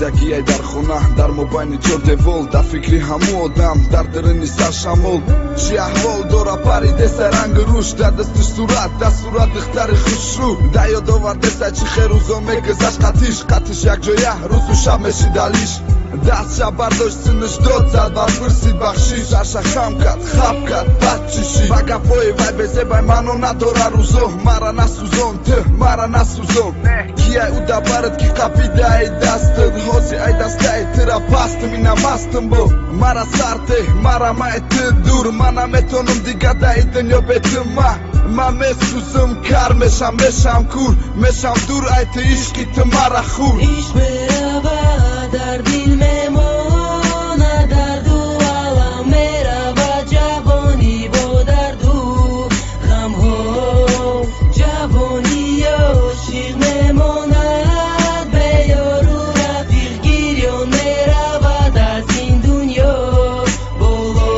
ზაგიაი დარხონა დარმობანი ჯორდევოლ და ფიქრი ჰამუოდამ დარდრენი საშამოლ შეაჰვოლ დორა პარიდესა რანგ რუშ დადასტი სურათ და სურათ ხტარი ხუშუ დაიოდო ვარდესა ჩიხერუზო მეგზაშ ყათიშ ყათიშ აკჯოია რუსუ შამეში დალიsh Dacia bardość synysz doca, dwa wyrsi bakshish Asha hamkat, hapkat, patchishi Vaga foje vajbe zebaj mano na dora ruzo Mara na suzon, mara na suzon Kiaj uda baret ki kapida ej dastën Hozi aj dastaj, tyra pastëm i namastëm bo Mara sarte, mara ma e të dur Mana me tonëm digada i të një betë Ma me suzëm kar, me sham kur Me sham dur aj të ishki të mara khur Ish me rava dar dil me mona dardu ala merava javoni bo dardu Kham ho javoni yo shir me mona be yoru rafir giryo merava da zindunyo bolo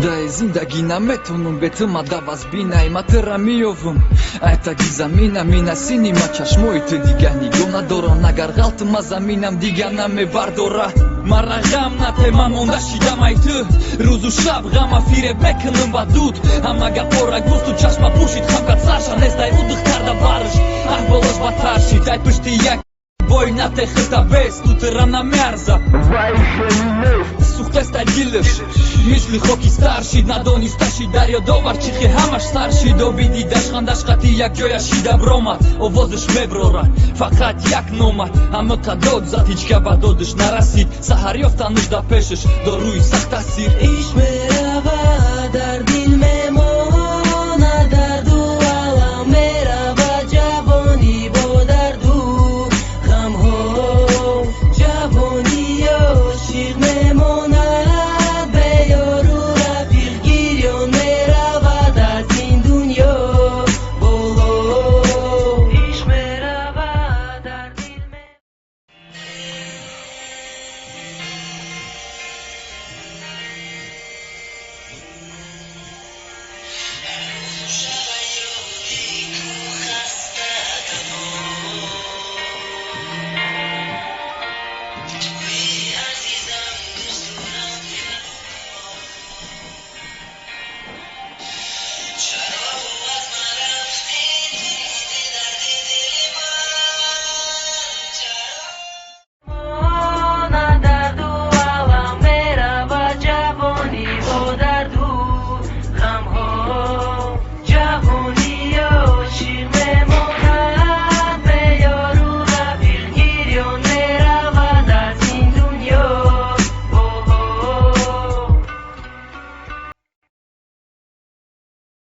Daj zindagi nametonum betëma da vazbina i matëra mijovëm Ajta gizamina mina sini ma qashmoj të digani Gona doro na gargaltë ma zaminam digana me vardora Marra ghamna te mamonda shidama i të Ruzu shab gama fire bekën në mbadut Ama ga pora gustu qash ma pushit Ham ka casha nezdaj u dëhtar da barësh Ah bëllësh batarshi Daj pështi jak Bojna te hëta bes Tu të rana mjarza Vaj shemines Suhtes taj gilësh Misli hoki starshi Nadoni stashi Dario dovar Qikhe hamash starshi Do bidi dashkan dashkati Jak gjoja shida bromat O vozësh me brora Fakat jak nomat A më ka dod zati Qka ba dodësh narasit Sa harjofta nësh da peshësh Do ruj sa këta sir